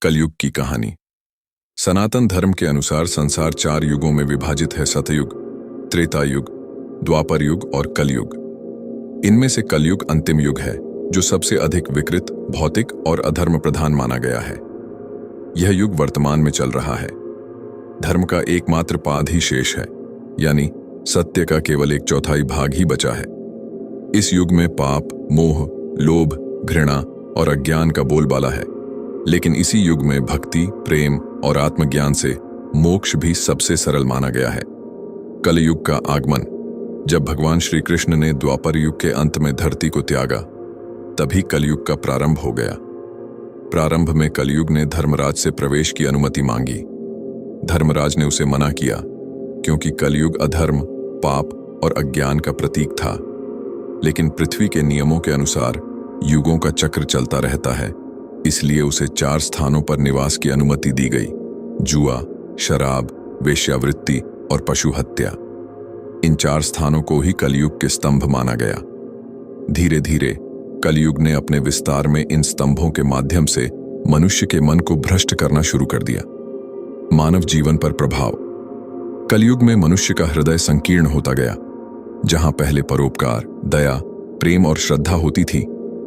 कलयुग की कहानी। सनातन धर्म के अनुसार संसार 4 युगों में विभाजित है। सतयुग, त्रेता युग, द्वापर युग और कलयुग। इनमें से कलयुग अंतिम युग है, जो सबसे अधिक विकृत, भौतिक और अधर्म प्रधान माना गया है। यह युग वर्तमान में चल रहा है। धर्म का एकमात्र पाद ही शेष है, यानी सत्य का केवल 1/4 भाग ही बचा है। इस युग में पाप, मोह, लोभ, घृणा और अज्ञान का बोलबाला है, लेकिन इसी युग में भक्ति, प्रेम और आत्मज्ञान से मोक्ष भी सबसे सरल माना गया है। कलयुग का आगमन। जब भगवान श्री कृष्ण ने द्वापर युग के अंत में धरती को त्यागा, तभी कलयुग का प्रारंभ हो गया। प्रारंभ में कलयुग ने धर्मराज से प्रवेश की अनुमति मांगी। धर्मराज ने उसे मना किया, क्योंकि कलयुग अधर्म, पाप और अज्ञान का प्रतीक था। लेकिन पृथ्वी के नियमों के अनुसार युगों का चक्र चलता रहता है, इसलिए उसे 4 स्थानों पर निवास की अनुमति दी गई: जुआ, शराब, वेश्यावृत्ति और पशु हत्या। इन 4 स्थानों को ही कलयुग के स्तंभ माना गया। धीरे धीरे कलयुग ने अपने विस्तार में इन स्तंभों के माध्यम से मनुष्य के मन को भ्रष्ट करना शुरू कर दिया। मानव जीवन पर प्रभाव। कलयुग में मनुष्य का हृदय संकीर्ण होता गया। जहां पहले परोपकार, दया, प्रेम और श्रद्धा होती थी,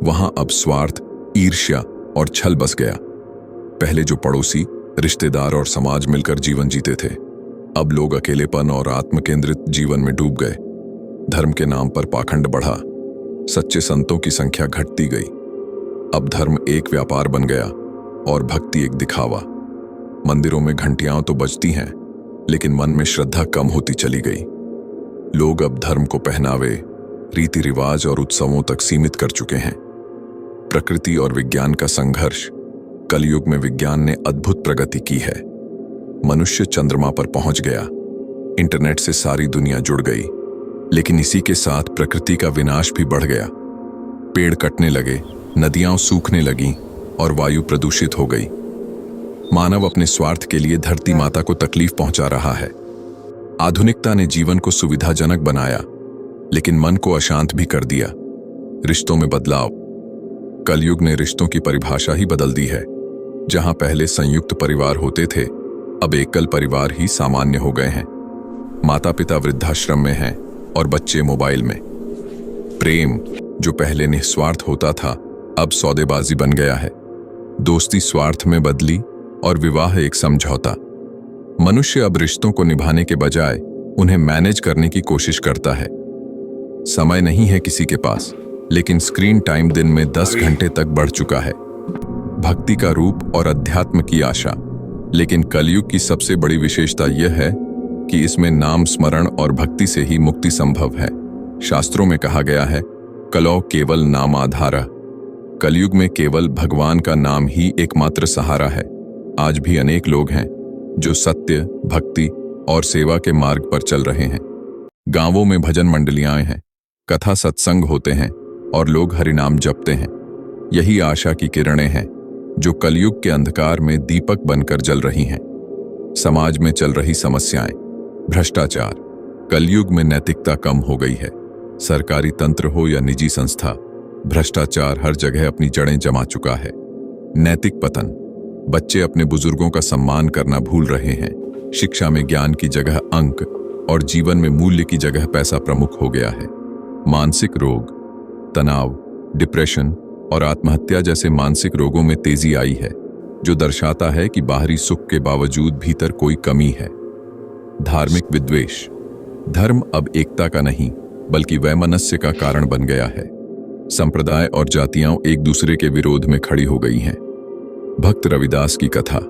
वहां अब स्वार्थ, ईर्ष्या और छल बस गया। पहले जो पड़ोसी, रिश्तेदार और समाज मिलकर जीवन जीते थे, अब लोग अकेलेपन और आत्मकेंद्रित जीवन में डूब गए। धर्म के नाम पर पाखंड बढ़ा, सच्चे संतों की संख्या घटती गई। अब धर्म एक व्यापार बन गया और भक्ति एक दिखावा। मंदिरों में घंटियां तो बजती हैं, लेकिन मन में श्रद्धा कम होती चली गई। लोग अब धर्म को पहनावे, रीति रिवाज और उत्सवों तक सीमित कर चुके हैं। प्रकृति और विज्ञान का संघर्ष। कलयुग में विज्ञान ने अद्भुत प्रगति की है। मनुष्य चंद्रमा पर पहुंच गया, इंटरनेट से सारी दुनिया जुड़ गई, लेकिन इसी के साथ प्रकृति का विनाश भी बढ़ गया। पेड़ कटने लगे, नदियां सूखने लगीं और वायु प्रदूषित हो गई। मानव अपने स्वार्थ के लिए धरती माता को तकलीफ पहुंचा रहा है। आधुनिकता ने जीवन को सुविधाजनक बनाया, लेकिन मन को अशांत भी कर दिया। रिश्तों में बदलाव। कलयुग ने रिश्तों की परिभाषा ही बदल दी है। जहां पहले संयुक्त परिवार होते थे, अब एकल परिवार ही सामान्य हो गए हैं। माता पिता वृद्धाश्रम में हैं और बच्चे मोबाइल में। प्रेम, जो पहले निस्वार्थ होता था, अब सौदेबाजी बन गया है। दोस्ती स्वार्थ में बदली और विवाह एक समझौता। मनुष्य अब रिश्तों को निभाने के बजाय उन्हें मैनेज करने की कोशिश करता है। समय नहीं है किसी के पास, लेकिन स्क्रीन टाइम दिन में 10 घंटे तक बढ़ चुका है। भक्ति का रूप और अध्यात्म की आशा। लेकिन कलयुग की सबसे बड़ी विशेषता यह है कि इसमें नाम स्मरण और भक्ति से ही मुक्ति संभव है। शास्त्रों में कहा गया है, कलौ केवल नाम आधारा। कलयुग में केवल भगवान का नाम ही एकमात्र सहारा है। आज भी अनेक लोग हैं जो सत्य, भक्ति और सेवा के मार्ग पर चल रहे हैं। गांवों में भजन मंडलियां हैं, कथा सत्संग होते हैं और लोग हरिनाम जपते हैं। यही आशा की किरणें हैं जो कलयुग के अंधकार में दीपक बनकर जल रही हैं। समाज में चल रही समस्याएं। भ्रष्टाचार। कलयुग में नैतिकता कम हो गई है। सरकारी तंत्र हो या निजी संस्था, भ्रष्टाचार हर जगह अपनी जड़ें जमा चुका है। नैतिक पतन। बच्चे अपने बुजुर्गों का सम्मान करना भूल रहे हैं। शिक्षा में ज्ञान की जगह अंक और जीवन में मूल्य की जगह पैसा प्रमुख हो गया है। मानसिक रोग, तनाव, डिप्रेशन और आत्महत्या जैसे मानसिक रोगों में तेजी आई है, जो दर्शाता है कि बाहरी सुख के बावजूद भीतर कोई कमी है। धार्मिक विद्वेष। धर्म अब एकता का नहीं, बल्कि वैमनस्य का कारण बन गया है। संप्रदाय और जातियां एक दूसरे के विरोध में खड़ी हो गई हैं। भक्त रविदास की कथा।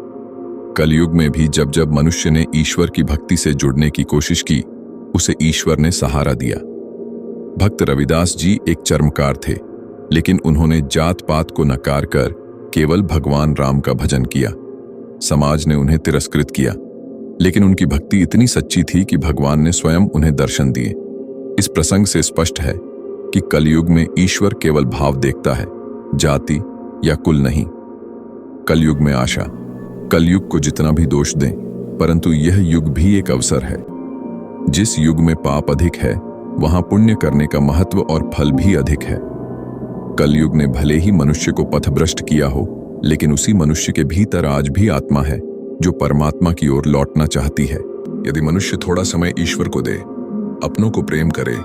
कलयुग में भी जब जब मनुष्य ने ईश्वर की भक्ति से जुड़ने की कोशिश की, उसे ईश्वर ने सहारा दिया। भक्त रविदास जी एक चर्मकार थे, लेकिन उन्होंने जात पात को नकार कर केवल भगवान राम का भजन किया। समाज ने उन्हें तिरस्कृत किया, लेकिन उनकी भक्ति इतनी सच्ची थी कि भगवान ने स्वयं उन्हें दर्शन दिए। इस प्रसंग से स्पष्ट है कि कलयुग में ईश्वर केवल भाव देखता है, जाति या कुल नहीं। कलयुग में आशा। कलयुग को जितना भी दोष दें, परंतु यह युग भी एक अवसर है। जिस युग में पाप अधिक है, वहां पुण्य करने का महत्व और फल भी अधिक है। कलयुग ने भले ही मनुष्य को पथभ्रष्ट किया हो, लेकिन उसी मनुष्य के भीतर आज भी आत्मा है जो परमात्मा की ओर लौटना चाहती है। यदि मनुष्य थोड़ा समय ईश्वर को दे, अपनों को प्रेम करे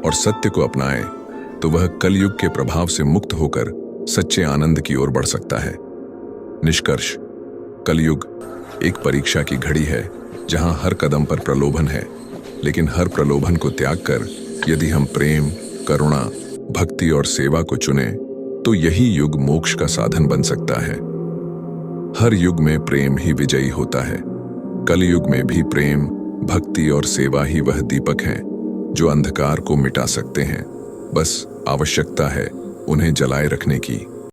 और सत्य को अपनाए, तो वह कलयुग के प्रभाव से मुक्त होकर सच्चे आनंद की ओर बढ़ सकता है। निष्कर्ष: कलयुग एक परीक्षा की घड़ी है जहां हर कदम पर प्रलोभन है, लेकिन हर प्रलोभन को त्याग कर यदि हम प्रेम, करुणा, भक्ति और सेवा को चुने तो यही युग मोक्ष का साधन बन सकता है। हर युग में प्रेम ही विजयी होता है। कलयुग में भी प्रेम, भक्ति और सेवा ही वह दीपक हैं जो अंधकार को मिटा सकते हैं। बस आवश्यकता है उन्हें जलाए रखने की।